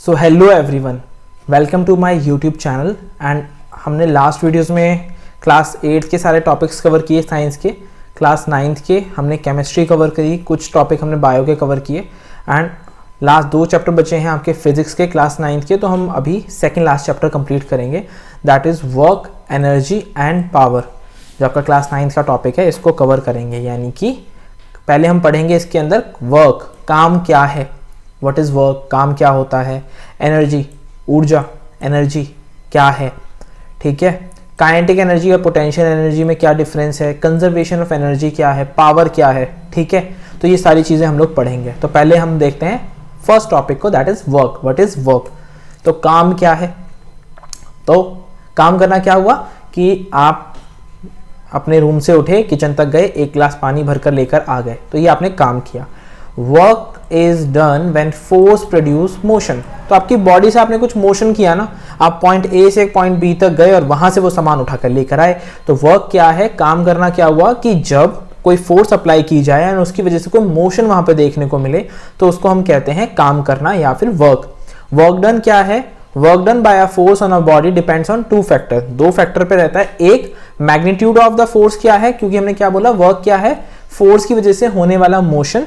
So hello everyone, welcome to my YouTube channel. And हमने last videos में class 8 के सारे टॉपिक्स कवर किए साइंस के, क्लास 9th के हमने केमिस्ट्री कवर करी, कुछ टॉपिक हमने बायो के कवर किए एंड लास्ट 2 चैप्टर बचे हैं आपके फिजिक्स के क्लास 9th के। तो हम अभी सेकेंड लास्ट चैप्टर कंप्लीट करेंगे, that is work, energy and power. जो आपका क्लास 9th का टॉपिक है इसको कवर करेंगे। यानी कि पहले हम पढ़ेंगे इसके अंदर वर्क, काम क्या है, व्हाट इज़ वर्क, काम क्या होता है, एनर्जी, ऊर्जा, एनर्जी क्या है, ठीक है, काइनेटिक एनर्जी और पोटेंशियल एनर्जी में क्या डिफरेंस है, कंजर्वेशन ऑफ एनर्जी क्या है, पावर क्या है, ठीक है। तो ये सारी चीज़ें हम लोग पढ़ेंगे। तो पहले हम देखते हैं फर्स्ट टॉपिक को, that is work. What is work? तो काम क्या है? तो काम करना क्या हुआ कि आप अपने रूम से उठे, किचन तक गए, एक गिलास पानी भरकर लेकर आ गए, तो ये आपने काम किया। Work is done when force produce motion. तो आपकी बॉडी से आपने कुछ मोशन किया ना, आप पॉइंट ए से पॉइंट बी तक गए और वहां से वो सामान उठाकर लेकर आए। तो वर्क क्या है? काम करना क्या हुआ कि जब कोई फोर्स अप्लाई की जाए और उसकी वजह से कोई मोशन वहां पे देखने को मिले तो उसको हम कहते हैं काम करना या फिर वर्क। वर्क डन क्या है? Work done by a force on a body depends on 2 factor. 2 factor पे रहता है। एक, मैग्नीट्यूड ऑफ द फोर्स क्या है, क्योंकि हमने क्या बोला, वर्क क्या है? फोर्स की वजह से होने वाला मोशन।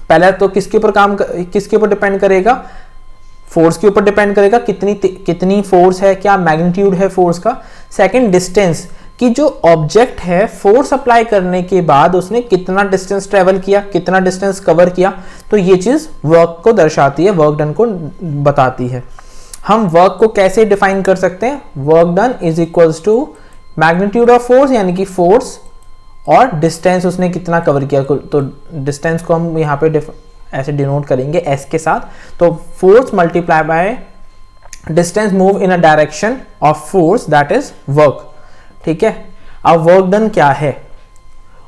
पहला तो किसके ऊपर डिपेंड करेगा? फोर्स के ऊपर डिपेंड करेगा, कितनी फोर्स है, क्या मैग्नीट्यूड है फोर्स का। सेकंड, डिस्टेंस, कि जो ऑब्जेक्ट है फोर्स अप्लाई करने के बाद उसने कितना डिस्टेंस ट्रेवल किया, कितना डिस्टेंस कवर किया। तो ये चीज वर्क को दर्शाती है, वर्क डन को बताती है। हम वर्क को कैसे डिफाइन कर सकते हैं? Work done is equals to magnitude of force, यानी कि फोर्स और डिस्टेंस उसने कितना कवर किया। तो डिस्टेंस को हम यहाँ पे ऐसे डिनोट करेंगे एस के साथ। तो force multiply by distance move in a direction of force, that is work, ठीक है। अब वर्क डन क्या है?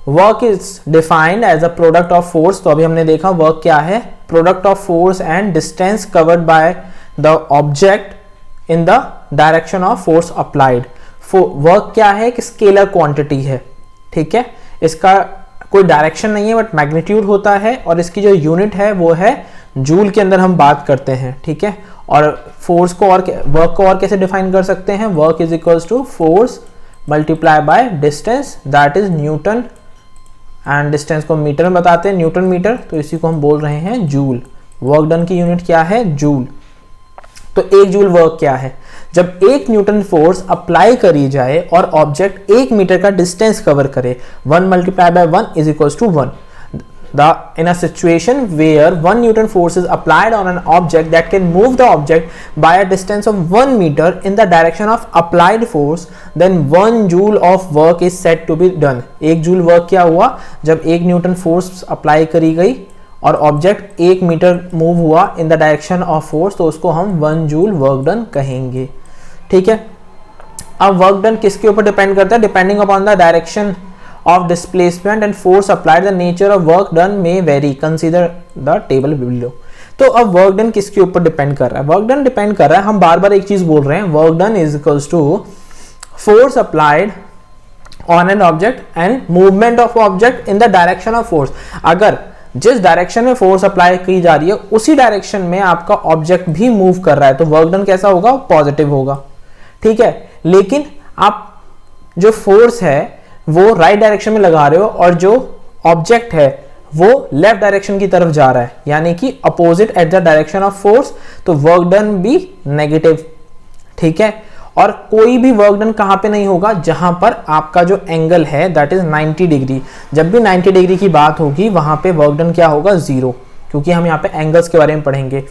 Work is defined as a product of force. तो अभी हमने देखा वर्क क्या है, product of force and distance covered by the object in the direction of force applied. Work क्या है कि स्केलर क्वांटिटी है, ठीक है। इसका कोई डायरेक्शन नहीं है बट मैग्नीट्यूड होता है, और इसकी जो यूनिट है वो है जूल के अंदर हम बात करते हैं, ठीक है। और फोर्स को और वर्क को और कैसे डिफाइन कर सकते हैं? Work is equals to force multiply by distance, that is newton, and distance को मीटर में बताते हैं, न्यूटन मीटर, तो इसी को हम बोल रहे हैं जूल। वर्क डन की यूनिट क्या है? जूल। तो 1 जूल वर्क क्या है? जब 1 न्यूटन फोर्स अप्लाई करी जाए और ऑब्जेक्ट 1 मीटर का डिस्टेंस कवर करे, 1 multiply by 1 is equals to 1। In a situation where 1 Newton force is applied on an object that can move the object by a distance of 1 meter in the direction of applied force, then 1 joule of work is said to be done। 1 joule work क्या हुआ? जब 1 Newton force apply करी गई और object 1 metre move हुआ इन the direction of force, तो उसको हम 1 जूल वर्क डन कहेंगे, ठीक है। अब वर्क डन किसके ऊपर डिपेंड करता है? Depending upon the direction of displacement and force applied, the nature of work done may vary, consider the table below। तो अब वर्क डन किसके ऊपर डिपेंड कर रहा है? वर्क डन डिपेंड कर रहा है, हम बार बार एक चीज बोल रहे हैं, work done is equals to force applied on an object and movement of object in the direction of force. अगर जिस डायरेक्शन में फोर्स अप्लाई की जा रही है उसी डायरेक्शन में आपका ऑब्जेक्ट भी मूव कर रहा है, तो वर्क डन कैसा होगा? पॉजिटिव होगा, ठीक है। लेकिन आप जो फोर्स है वो राइट डायरेक्शन में लगा रहे हो और जो ऑब्जेक्ट है वो लेफ्ट डायरेक्शन की तरफ जा रहा है, यानी कि opposite at the direction of force, तो वर्क डन भी नेगेटिव, ठीक है। और कोई भी वर्क डन कहां पे नहीं होगा? जहां पर आपका जो एंगल है दैट इज 90 डिग्री। जब भी 90 डिग्री की बात होगी वहां पे वर्क डन क्या होगा? 0, क्योंकि हम यहाँ पे एंगल्स के बारे में पढ़ेंगे।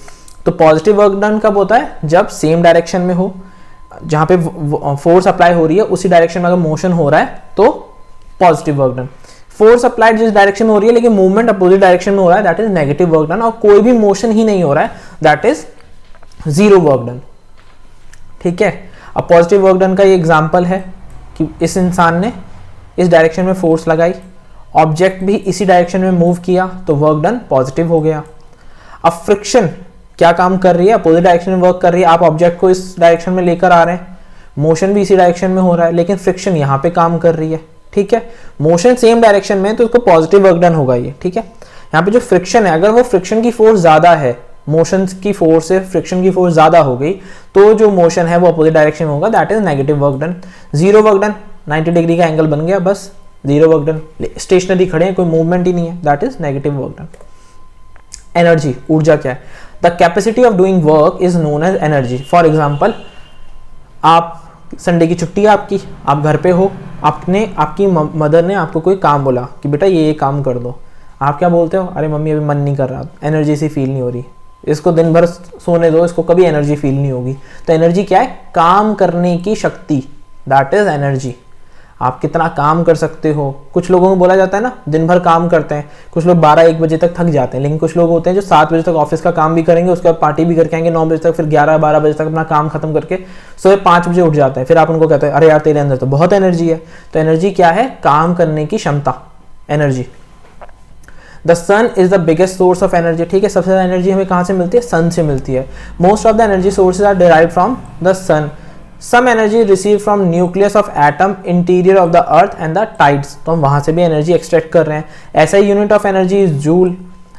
तो पॉजिटिव वर्क डन कब होता है? जब सेम डायरेक्शन में हो, जहां पे फोर्स अप्लाई हो रही है उसी डायरेक्शन में अगर मोशन हो रहा है तो positive work done. Force applied जिस डायरेक्शन में हो रही है लेकिन मूवमेंट अपोजिट डायरेक्शन में हो रहा है, that is negative work done. और कोई भी मोशन ही नहीं हो रहा है, दैट इज 0 वर्क डन, ठीक है। अब पॉजिटिव वर्क डन का ये एग्जांपल है कि इस इंसान ने इस डायरेक्शन में फोर्स लगाई, ऑब्जेक्ट भी इसी डायरेक्शन में मूव किया, तो वर्क डन पॉजिटिव हो गया। अब फ्रिक्शन क्या काम कर रही है? अपोजिट डायरेक्शन में वर्क कर रही है। आप ऑब्जेक्ट को इस डायरेक्शन में लेकर आ रहे हैं, मोशन भी इसी डायरेक्शन में हो रहा है, लेकिन फ्रिक्शन यहां पे काम कर रही है, ठीक है। मोशन सेम डायरेक्शन में तो उसको पॉजिटिव वर्क डन होगा ये, ठीक है। यहाँ पे जो फ्रिक्शन है, अगर वो फ्रिक्शन की फोर्स ज्यादा है, मोशन की फोर्स से फ्रिक्शन की फोर्स ज़्यादा हो गई तो जो मोशन है वो अपोजिट डायरेक्शन में होगा, that is negative work done. Zero work done, 90 degree का एंगल बन गया, बस जीरो वर्क डन। स्टेशनरी खड़े हैं, कोई मूवमेंट ही नहीं है, that is negative work done. Energy, ऊर्जा क्या है? The capacity of doing work is known as energy. For example, आप संडे की छुट्टी है आपकी, आप घर पे हो, आपकी मदर ने आपको कोई काम बोला कि बेटा ये काम कर दो, आप क्या बोलते हो? अरे मम्मी अभी मन नहीं कर रहा, एनर्जी सी फील नहीं हो रही, इसको दिन भर सोने दो, इसको कभी एनर्जी फील नहीं होगी। तो एनर्जी क्या है? काम करने की शक्ति, दैट इज एनर्जी। आप कितना काम कर सकते हो। कुछ लोगों को बोला जाता है ना, दिन भर काम करते हैं, कुछ लोग 12-1 बजे तक थक जाते हैं, लेकिन कुछ लोग होते हैं जो 7 बजे तक ऑफिस का काम भी करेंगे, उसके बाद पार्टी भी करके आएंगे 9 बजे तक, फिर 11-12 बजे तक अपना काम खत्म करके सुबह 5 बजे उठ जाते हैं। फिर आप उनको कहते हैं अरे यार तेरे अंदर तो बहुत एनर्जी है। तो एनर्जी क्या है? काम करने की क्षमता, energy. The sun is the biggest source of energy. ठीक है, सबसे ज्यादा एनर्जी हमें कहाँ से मिलती है? सन से मिलती है। Most of the energy sources are derived from the sun. Some energy receive from nucleus of atom, interior of the earth and the tides. तो हम वहां से भी एनर्जी एक्सट्रैक्ट कर रहे हैं। ऐसा ही unit of energy is joule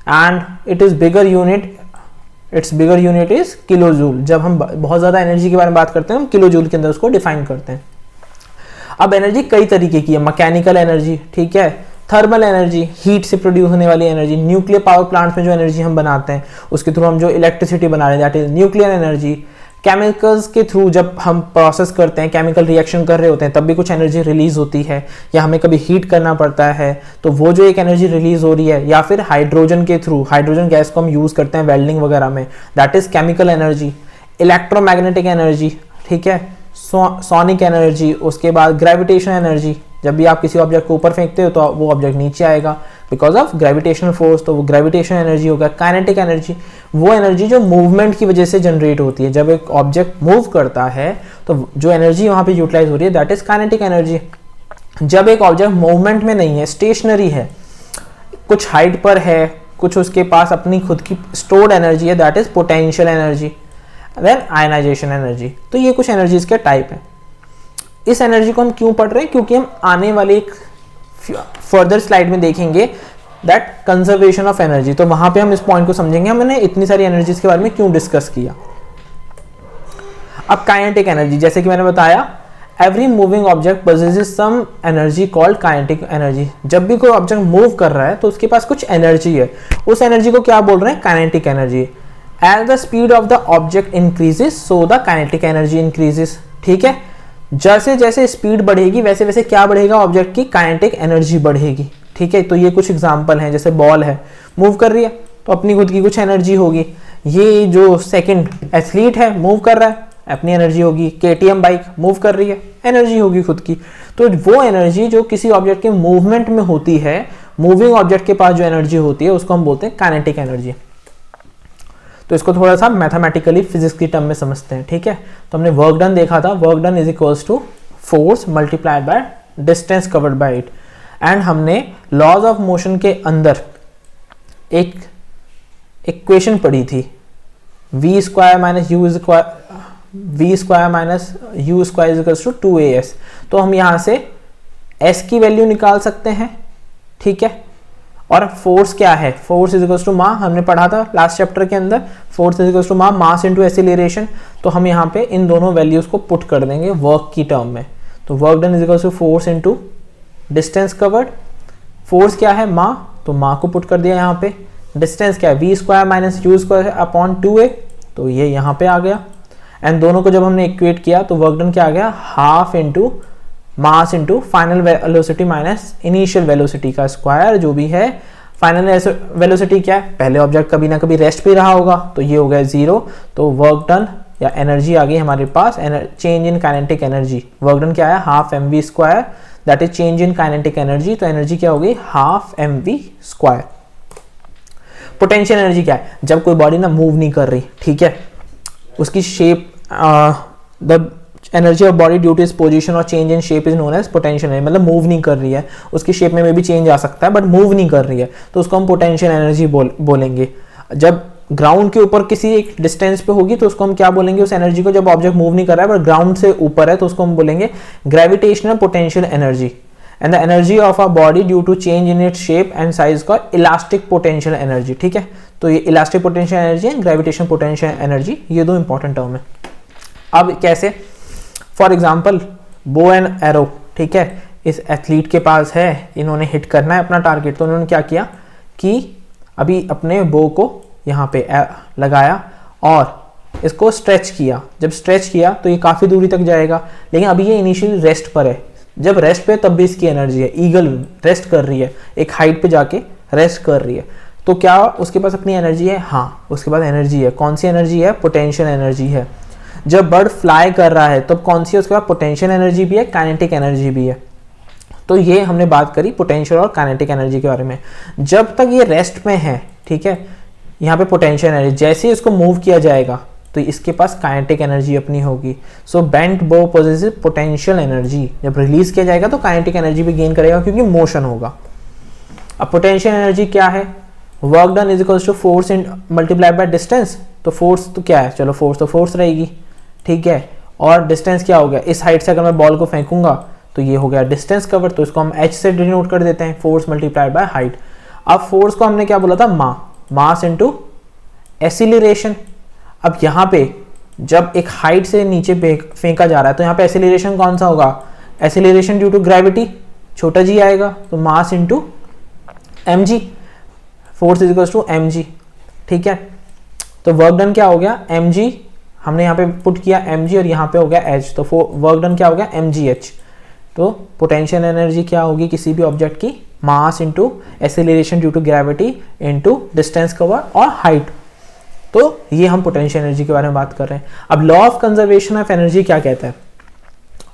and it is bigger unit, it's bigger unit is kilojoule. जब हम बहुत ज्यादा एनर्जी के बारे में बात करते हैं हम किलो जूल के अंदर उसको डिफाइन करते हैं। अब एनर्जी कई तरीके की है। मैकेनिकल एनर्जी, ठीक है, थर्मल एनर्जी, हीट से प्रोड्यूस होने वाली एनर्जी, न्यूक्लियर पावर प्लांट्स में जो एनर्जी हम बनाते हैं उसके थ्रू हम जो इलेक्ट्रिसिटी बना रहे हैं, that is nuclear energy. Chemicals के थ्रू जब हम प्रोसेस करते हैं, केमिकल रिएक्शन कर रहे होते हैं, तब भी कुछ एनर्जी रिलीज होती है, या हमें कभी हीट करना पड़ता है तो वो जो एक एनर्जी रिलीज हो रही है, या फिर हाइड्रोजन के थ्रू, हाइड्रोजन गैस को हम यूज करते हैं वेल्डिंग वगैरह में, that is chemical energy. Electromagnetic energy, ठीक है, सोनिक एनर्जी, उसके बाद ग्रेविटेशन एनर्जी। जब भी आप किसी ऑब्जेक्ट को ऊपर फेंकते हो तो वो ऑब्जेक्ट नीचे आएगा बिकॉज ऑफ ग्रेविटेशनल फोर्स, तो वो ग्रेविटेशन एनर्जी होगा। काइनेटिक एनर्जी, वो एनर्जी जो मूवमेंट की वजह से जनरेट होती है। जब एक ऑब्जेक्ट मूव करता है तो जो एनर्जी वहाँ पे यूटिलाइज हो रही है दैट इज काइनेटिक एनर्जी। जब एक ऑब्जेक्ट मूवमेंट में नहीं है, स्टेशनरी है, कुछ हाइट पर है, कुछ उसके पास अपनी खुद की स्टोर्ड एनर्जी है, that is potential energy. Then ionisation energy. तो ये कुछ एनर्जीज के टाइप हैं। इस एनर्जी को हम क्यों पढ़ रहे हैं? क्योंकि हम आने वाले एक फर्दर स्लाइड में देखेंगे दैट कंजर्वेशन ऑफ एनर्जी, तो वहां पे हम इस पॉइंट को समझेंगे हमने इतनी सारी एनर्जीज के बारे में क्यों डिस्कस किया। अब काइनेटिक एनर्जी, जैसे कि मैंने बताया, every moving object possesses some energy called kinetic energy. जब भी कोई ऑब्जेक्ट मूव कर रहा है तो उसके पास कुछ एनर्जी है, उस एनर्जी को क्या बोल रहे हैं? Kinetic energy. As the speed of the object increases so the kinetic energy increases. ठीक है, जैसे जैसे स्पीड बढ़ेगी वैसे वैसे क्या बढ़ेगा? ऑब्जेक्ट की काइनेटिक एनर्जी बढ़ेगी। ठीक है, तो ये कुछ एग्जांपल हैं, जैसे बॉल है, मूव कर रही है तो अपनी खुद की कुछ एनर्जी होगी। ये जो सेकंड एथलीट है मूव कर रहा है, अपनी एनर्जी होगी। केटीएम बाइक मूव कर रही है, एनर्जी होगी खुद की। तो वो एनर्जी जो किसी ऑब्जेक्ट के मूवमेंट में होती है, मूविंग ऑब्जेक्ट के पास जो एनर्जी होती है उसको हम बोलते हैं काइनेटिक एनर्जी। तो इसको थोड़ा सा मैथमेटिकली फिजिक्स की टर्म में समझते हैं। ठीक है, तो हमने वर्क डन देखा था, work done is equals to force multiplied by distance covered by it. And हमने लॉज ऑफ मोशन के अंदर एक इक्वेशन पढ़ी थी, v square minus u square is equals to 2as। तो हम यहां से s की वैल्यू निकाल सकते हैं। ठीक है, और फोर्स क्या है? Force is equals to mass, हमने पढ़ा था लास्ट चैप्टर के अंदर, force is equals to mass into acceleration. तो हम यहाँ पे इन दोनों वैल्यूज को पुट कर देंगे वर्क की टर्म में। तो work done is equals to force into distance covered. Force क्या है? मा, तो मा को पुट कर दिया यहाँ पे। डिस्टेंस क्या है? v square minus u square upon 2a, तो ये यहाँ पे आ गया। एंड दोनों को जब हमने इक्वेट किया तो वर्क डन क्या आ गया? Half into mass into final velocity minus initial velocity का स्क्वायर, जो भी है। फाइनल वेलोसिटी क्या है? पहले ऑब्जेक्ट कभी ना कभी रेस्ट पे रहा होगा, तो ये हो गया 0। तो वर्क डन या एनर्जी आ गई हमारे पास, change in kinetic energy. Work done क्या है? Half mv square, that is change in kinetic energy. तो एनर्जी क्या हो गई? Half mv square. Potential energy क्या है? जब कोई बॉडी ना मूव नहीं कर रही, ठीक है, उसकी shape, the energy of body due to its position और change in shape is known as potential energy. मतलब मूव नहीं कर रही है, उसकी शेप में भी चेंज आ सकता है बट मूव नहीं कर रही है, तो उसको हम पोटेंशियल एनर्जी बोलेंगे। जब ग्राउंड के ऊपर किसी एक डिस्टेंस पे होगी तो उसको हम क्या बोलेंगे? उस एनर्जी को, जब ऑब्जेक्ट मूव नहीं कर रहा है बट ग्राउंड से ऊपर है, तो उसको हम बोलेंगे gravitational potential energy. And the energy of a body due to change in its shape and size का इलास्टिक पोटेंशियल एनर्जी। ठीक है, तो ये elastic potential energy and gravitation potential energy, ये दो इंपॉर्टेंट टर्म है। अब कैसे, for example bow and arrow, ठीक है, इस एथलीट के पास है, इन्होंने हिट करना है अपना टारगेट, तो उन्होंने क्या किया कि अभी अपने बो को यहाँ पे लगाया और इसको स्ट्रेच किया। जब स्ट्रेच किया तो ये काफ़ी दूरी तक जाएगा, लेकिन अभी ये इनिशियली रेस्ट पर है। जब रेस्ट पे तब भी इसकी एनर्जी है, ईगल रेस्ट कर रही है, एक हाइट पे जाके रेस्ट कर रही है, तो क्या उसके पास अपनी एनर्जी है? हाँ, उसके पास एनर्जी है। कौन सी एनर्जी है? पोटेंशियल एनर्जी है। जब बर्ड फ्लाई कर रहा है तब कौन सी है उसके पास? पोटेंशियल एनर्जी भी है, काइनेटिक एनर्जी भी है। तो ये हमने बात करी पोटेंशियल और काइनेटिक एनर्जी के बारे में। जब तक ये रेस्ट में है, ठीक है, यहाँ पे पोटेंशियल एनर्जी, जैसे ही इसको मूव किया जाएगा तो इसके पास काइनेटिक एनर्जी अपनी होगी। सो बेंट बो पोजेसेस पोटेंशियल एनर्जी। जब रिलीज किया जाएगा तो काइनेटिक एनर्जी भी गेन करेगा क्योंकि मोशन होगा। अब पोटेंशियल एनर्जी क्या है? Work done is equals to force in multiply by distance. तो फोर्स तो क्या है? चलो फोर्स तो फोर्स रहेगी, ठीक है, और डिस्टेंस क्या हो गया? इस हाइट से अगर मैं बॉल को फेंकूंगा तो ये हो गया डिस्टेंस कवर, तो इसको हम h से डिनोट कर देते हैं, फोर्स मल्टीप्लाइड बाय हाइट। अब फोर्स को हमने क्या बोला था? मास इनटू एक्सीलरेशन। अब यहाँ पे जब एक हाइट से नीचे फेंका जा रहा है तो यहाँ पे एक्सीलरेशन कौन सा होगा? एक्सीलरेशन ड्यू टू ग्रेविटी, छोटा जी आएगा, तो mass into mg, force is equals to mg, ठीक है। तो वर्क डन क्या हो गया? mg, हमने यहाँ पे पुट किया mg और यहाँ पे हो गया h, तो वर्क डन क्या हो गया? mgh। तो पोटेंशियल एनर्जी क्या होगी किसी भी ऑब्जेक्ट की? Mass into acceleration due to gravity into distance cover और हाइट। तो ये हम पोटेंशियल एनर्जी के बारे में बात कर रहे हैं। अब law of conservation of energy क्या कहता है?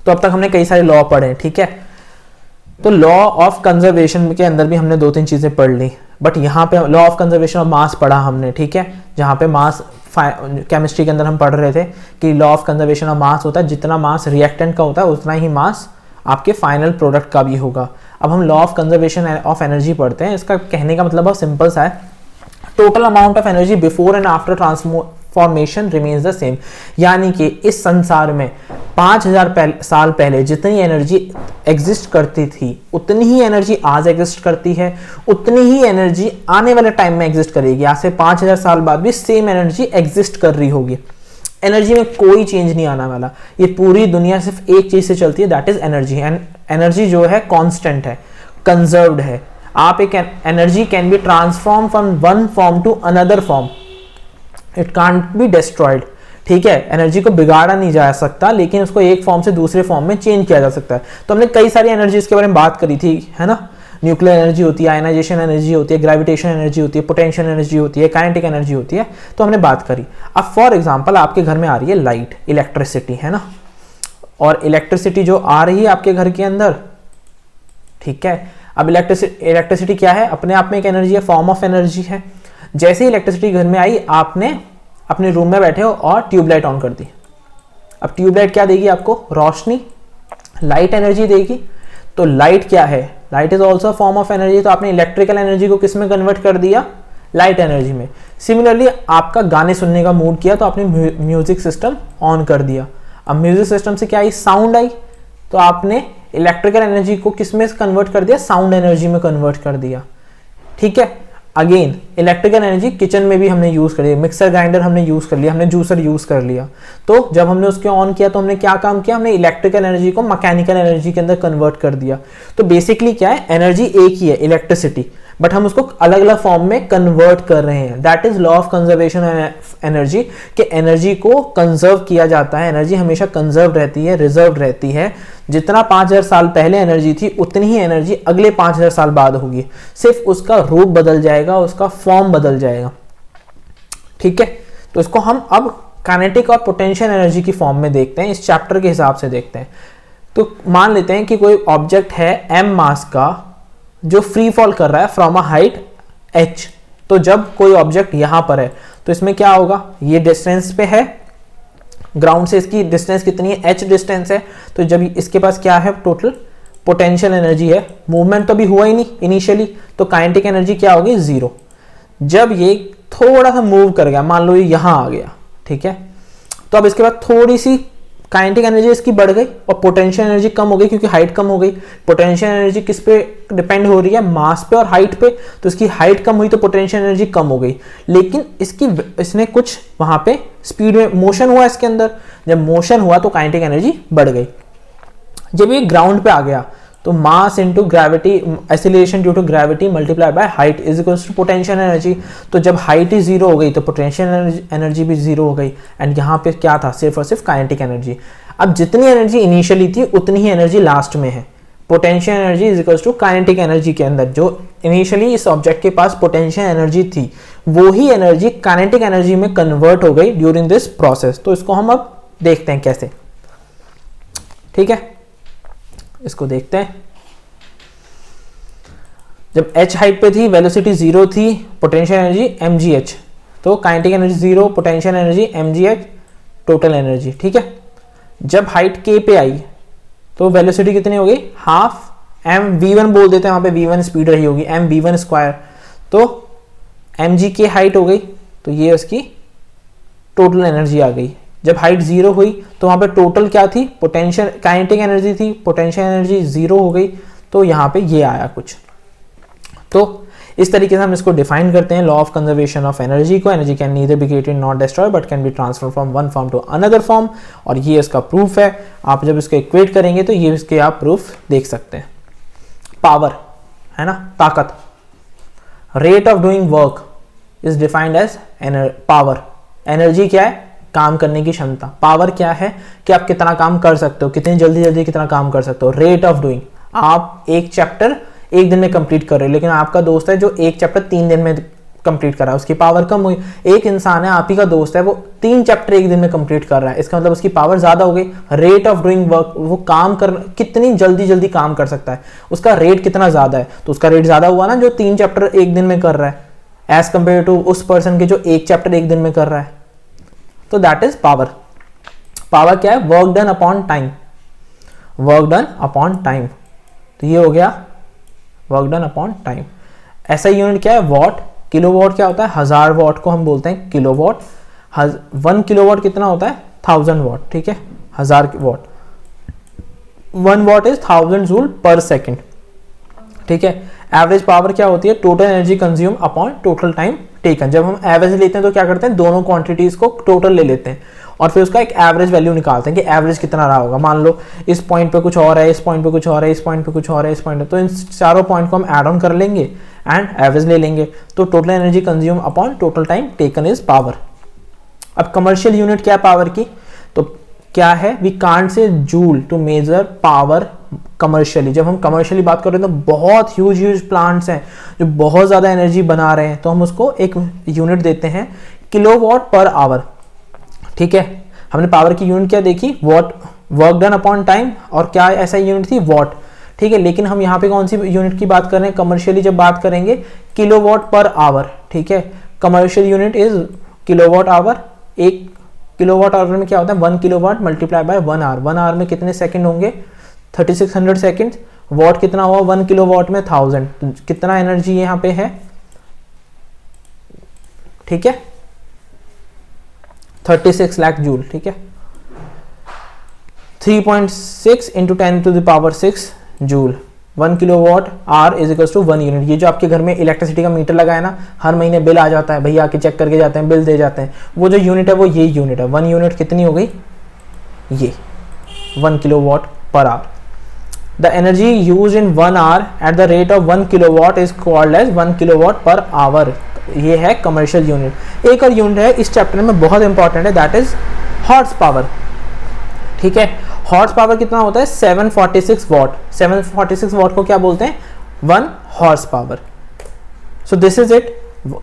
तो अब तक हमने कई सारे लॉ पढ़े हैं, ठीक है। तो लॉ ऑफ कंजर्वेशन के अंदर भी हमने 2-3 चीजें पढ़ ली, बट यहाँ पे law of conservation of mass पढ़ा हमने, ठीक है, जहाँ पे मास केमिस्ट्री के अंदर हम पढ़ रहे थे कि law of conservation of mass होता है, जितना मास रिएक्टेंट का होता है उतना ही मास आपके फाइनल प्रोडक्ट का भी होगा। अब हम law of conservation of energy पढ़ते हैं। इसका कहने का मतलब बहुत सिंपल सा है, total amount of energy before and after transformation remains the same. यानी कि इस संसार में 5000 साल पहले जितनी एनर्जी एग्जिस्ट करती थी उतनी ही एनर्जी आज एग्जिस्ट करती है, उतनी ही एनर्जी आने वाले टाइम में एग्जिस्ट करेगी। आज से 5000 साल बाद भी सेम एनर्जी एग्जिस्ट कर रही होगी। एनर्जी में कोई चेंज नहीं आने वाला। ये पूरी दुनिया सिर्फ एक चीज से चलती है, that is energy. And energy जो है कांस्टेंट है, कंजर्व्ड है। आप एक energy can be transform from one form to another form, it can't be destroyed, ठीक है। एनर्जी को बिगाड़ा नहीं जा सकता, लेकिन उसको एक फॉर्म से दूसरे फॉर्म में चेंज किया जा सकता है। तो हमने कई सारी एनर्जीज के बारे में बात करी थी, है ना। न्यूक्लियर एनर्जी होती है, आयनाइजेशन एनर्जी होती है, ग्रेविटेशन एनर्जी होती है, पोटेंशियल एनर्जी होती है, काइनेटिक एनर्जी होती है, तो हमने बात करी। अब फॉर एग्जांपल आपके घर में आ रही है लाइट, इलेक्ट्रिसिटी, है ना, और इलेक्ट्रिसिटी जो आ रही है आपके घर के अंदर, ठीक है। अब इलेक्ट्रिसिटी क्या है? अपने आप में एक एनर्जी है, फॉर्म ऑफ एनर्जी है। जैसे ही इलेक्ट्रिसिटी घर में आई, आपने अपने रूम में बैठे हो और ट्यूबलाइट ऑन कर दी। अब ट्यूबलाइट क्या देगी आपको? रोशनी, लाइट एनर्जी देगी। तो लाइट क्या है? Light is also form of energy. तो आपने इलेक्ट्रिकल एनर्जी को किस में कन्वर्ट कर दिया? लाइट एनर्जी में। सिमिलरली आपका गाने सुनने का मूड किया तो आपने म्यूजिक सिस्टम ऑन कर दिया। अब म्यूजिक सिस्टम से क्या आई? साउंड आई। तो आपने इलेक्ट्रिकल एनर्जी को किस में कन्वर्ट कर दिया? साउंड एनर्जी में कन्वर्ट कर दिया, ठीक है। अगेन इलेक्ट्रिकल एनर्जी किचन में भी हमने यूज कर लिया, मिक्सर ग्राइंडर हमने यूज कर लिया, हमने जूसर यूज कर लिया। तो जब हमने उसके ऑन किया तो हमने क्या काम किया? हमने इलेक्ट्रिकल एनर्जी को मैकेनिकल एनर्जी के अंदर कन्वर्ट कर दिया। तो बेसिकली क्या है? एनर्जी एक ही है, इलेक्ट्रिसिटी, बट हम उसको अलग अलग फॉर्म में कन्वर्ट कर रहे हैं। That is law of conservation energy, कि एनर्जी को कंजर्व किया जाता है। एनर्जी हमेशा कंजर्व रहती है, रिजर्व रहती है। जितना 5000 साल पहले एनर्जी थी उतनी ही एनर्जी अगले 5000 साल बाद होगी, सिर्फ उसका रूप बदल जाएगा, उसका फॉर्म बदल जाएगा, ठीक है। तो इसको हम अब काइनेटिक और पोटेंशियल एनर्जी की फॉर्म में देखते हैं, इस चैप्टर के हिसाब से देखते हैं। तो मान लेते हैं कि कोई ऑब्जेक्ट है m मास का जो फ्री फॉल कर रहा है फ्रॉम अ हाइट h। तो जब कोई ऑब्जेक्ट यहां पर है तो इसमें क्या होगा? ये डिस्टेंस पे है, ग्राउंड से इसकी डिस्टेंस कितनी है? h डिस्टेंस है। तो जब इसके पास क्या है? टोटल पोटेंशियल एनर्जी है। मूवमेंट तो अभी हुआ ही नहीं इनिशियली, तो काइनेटिक एनर्जी क्या होगी? 0। जब ये थोड़ा सा मूव कर गया, मान लो ये यहां आ गया, ठीक है, तो अब इसके बाद थोड़ी सी काइनेटिक एनर्जी इसकी बढ़ गई और पोटेंशियल एनर्जी कम हो गई क्योंकि हाइट कम हो गई। पोटेंशियल एनर्जी किस पे डिपेंड हो रही है? मास पे और हाइट पे। तो इसकी हाइट कम हुई तो पोटेंशियल एनर्जी कम हो गई, लेकिन इसने कुछ वहां पे स्पीड में मोशन हुआ इसके अंदर। जब मोशन हुआ तो काइनेटिक एनर्जी बढ़ गई। जब ये ग्राउंड पे आ गया तो mass into gravity, acceleration due to gravity multiply by height is equals to potential energy. तो जब हाइट ही जीरो हो गई तो पोटेंशियल एनर्जी भी जीरो हो गई। एंड यहाँ पे क्या था? सिर्फ और सिर्फ काइनेटिक एनर्जी। अब जितनी एनर्जी इनिशियली थी उतनी ही एनर्जी लास्ट में है। Potential energy is equals to kinetic energy के अंदर जो इनिशियली इस ऑब्जेक्ट के पास पोटेंशियल एनर्जी थी, वो ही एनर्जी काइनेटिक एनर्जी में कन्वर्ट हो गई ड्यूरिंग दिस प्रोसेस। तो इसको हम अब देखते हैं कैसे। ठीक है, इसको देखते हैं। जब h हाइट पे थी, वेलोसिटी जीरो थी, पोटेंशियल एनर्जी mgh, तो kinetic energy zero, potential energy mgh, total energy. ठीक है, जब हाइट k पे आई तो वेलोसिटी कितनी हो गई? हाफ m v1 बोल देते हैं, वहां पे v1 स्पीड रही होगी, m v1 स्क्वायर, तो mg k हाइट हो गई, तो ये उसकी टोटल एनर्जी आ गई। जब हाइट जीरो हुई तो वहां पे टोटल क्या थी? पोटेंशियल काइनेटिक एनर्जी थी, पोटेंशियल एनर्जी जीरो हो गई, तो यहाँ पे ये आया कुछ। तो इस तरीके से हम इसको डिफाइन करते हैं law of conservation of energy को। Energy can neither be created not destroy but can be transfer from one form to another form, और ये इसका प्रूफ है। आप जब इसको इक्वेट करेंगे तो ये इसके आप प्रूफ देख सकते हैं। पावर है ना, ताकत। Rate of doing work is defined as power. Energy क्या है? काम करने की क्षमता। पावर क्या है? कि आप कितना काम कर सकते हो, कितनी जल्दी जल्दी कितना काम कर सकते हो। रेट ऑफ डूइंग, आप एक चैप्टर एक दिन में कंप्लीट कर रहे हो, लेकिन आपका दोस्त है जो एक चैप्टर 3 दिन में कंप्लीट कर रहा है, उसकी पावर कम हुई। एक इंसान है, आप ही का दोस्त है, वो 3 चैप्टर एक दिन में कंप्लीट कर रहा है, इसका मतलब उसकी पावर ज्यादा हो गई। रेट ऑफ डूइंग वर्क, वो काम कर कितनी जल्दी जल्दी काम कर सकता है, उसका रेट कितना ज्यादा है, तो उसका रेट ज्यादा हुआ ना जो 3 चैप्टर एक दिन में कर रहा है, एज कंपेयर टू उस पर्सन के जो एक चैप्टर एक दिन में कर रहा है। तो दैट इज पावर। पावर क्या है? Work done upon time. Work done upon time, तो ये हो गया वर्क डन अपॉन टाइम। ऐसा यूनिट क्या है? वॉट। किलोवाट क्या होता है? 1000 वॉट को हम बोलते हैं किलोवाट। 1 किलोवाट कितना होता है? 1000 वॉट। ठीक है, 1000 वॉट। 1 वॉट इज 1000 जूल पर सेकेंड। ठीक है, एवरेज पावर क्या होती है? Total energy consume upon total time taken. जब हम एवरेज लेते हैं तो क्या करते हैं? दोनों क्वांटिटीज को टोटल ले लेते हैं और फिर उसका एक एवरेज वैल्यू निकालते हैं कि एवरेज कितना रहा होगा। मान लो इस पॉइंट पे कुछ और है, इस पॉइंट पे कुछ और है, इस पॉइंट पे कुछ और है, इस पॉइंट पे, तो इन चारों पॉइंट को हम ऐड ऑन कर लेंगे एंड एवरेज ले लेंगे। तो total energy consume upon total time taken is power. अब कमर्शियल यूनिट क्या है पावर की? तो क्या है? We can't say joule to measure power commercially. जब हम कमर्शियली बात कर रहे हैं तो बहुत ह्यूज प्लांट्स हैं जो बहुत ज्यादा एनर्जी बना रहे हैं, तो हम उसको एक यूनिट देते हैं किलोवाट पर आवर। ठीक है, हमने पावर की यूनिट क्या देखी? What, work done upon time, और क्या ऐसा यूनिट थी? वॉट। ठीक है, लेकिन हम यहाँ पे कौन सी यूनिट की बात कर रहे हैं? कमर्शियली जब बात करेंगे किलोवाट पर आवर। ठीक है, commercial unit is kilowatt hour. एक किलोवाट आवर में क्या होता है? 1 kilowatt multiply by 1 hour. 1 hour में कितने सेकंड होंगे? 3600 सेकंड। वॉट कितना हुआ? 1 किलोवाट में 1000। तो कितना एनर्जी यहाँ पे है? ठीक है, 36 लाख जूल। ठीक है, 3.6 into 10 to the power 6 joule. 1 kilowatt hour is equal to 1 unit. ये जो आपके घर में इलेक्ट्रिसिटी का मीटर लगा है ना, हर महीने बिल आ जाता है, भैया आके चेक करके जाते हैं, बिल दे जाते हैं, वो जो यूनिट है वो ये यूनिट है। 1 यूनिट कितनी हो गई? ये 1 kilowatt per hour. The energy use in 1 hour at the rate of 1 kilowatt is called as 1 kilowatt per hour. ये है कमर्शियल यूनिट। एक और यूनिट है इस चैप्टर में बहुत इंपॉर्टेंट है, दैट इज हॉर्स पावर। ठीक है, हॉर्स पावर कितना होता है? 746 वॉट। 746 वॉट को क्या बोलते हैं? 1 horse power. So this is it.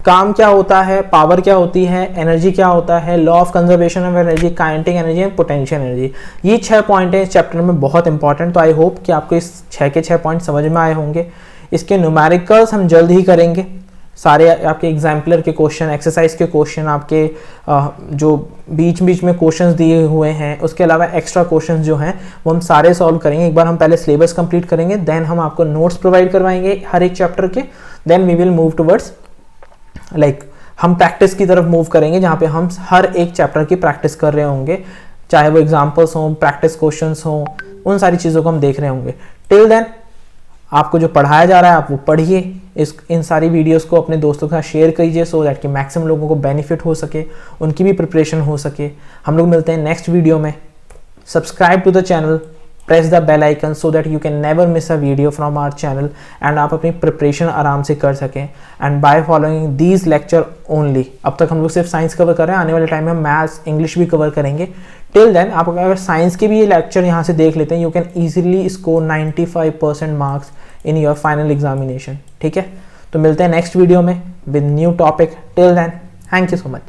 काम क्या होता है, पावर क्या होती है, एनर्जी क्या होता है, law of conservation of energy, kinetic energy and potential energy. ये 6 पॉइंट है इस चैप्टर में बहुत इंपॉर्टेंट। तो आई होप कि आपको इस 6 के 6 पॉइंट समझ में आए होंगे। इसके न्यूमेरिकल्स हम जल्द ही करेंगे। सारे आपके एग्जाम्पलर के क्वेश्चन, एक्सरसाइज के क्वेश्चन, आपके जो बीच बीच में क्वेश्चंस दिए हुए हैं, उसके अलावा एक्स्ट्रा क्वेश्चंस जो हैं वो हम सारे सॉल्व करेंगे। एक बार हम पहले सिलेबस कंप्लीट करेंगे, देन हम आपको नोट्स प्रोवाइड करवाएंगे हर एक चैप्टर के, then we will move towards हम प्रैक्टिस की तरफ मूव करेंगे, जहाँ पे हम हर एक चैप्टर की प्रैक्टिस कर रहे होंगे। चाहे वो एग्जाम्पल्स हों, प्रैक्टिस क्वेश्चंस हों, उन सारी चीज़ों को हम देख रहे होंगे। टिल देन आपको जो पढ़ाया जा रहा है आप वो पढ़िए, इन सारी वीडियोस को अपने दोस्तों के साथ शेयर कीजिए सो दैट कि मैक्सिमम लोगों को बेनिफिट हो सके, उनकी भी प्रिपरेशन हो सके। हम लोग मिलते हैं नेक्स्ट वीडियो में। Subscribe to the channel, press the bell icon so that you can never miss a video from our channel and आप अपनी प्रिपरेशन आराम से कर सकें and by following these lecture only. अब तक हम लोग सिर्फ साइंस कवर कर रहे हैं, आने वाले टाइम में हम मैथ्स, इंग्लिश भी कवर करेंगे। टिल देन आप अगर साइंस के भी ये लेक्चर यहाँ से देख लेते हैं, you can easily score 95% marks in your final examination. ठीक है, तो मिलते हैं नेक्स्ट वीडियो में with new topic. Till then thank you so much.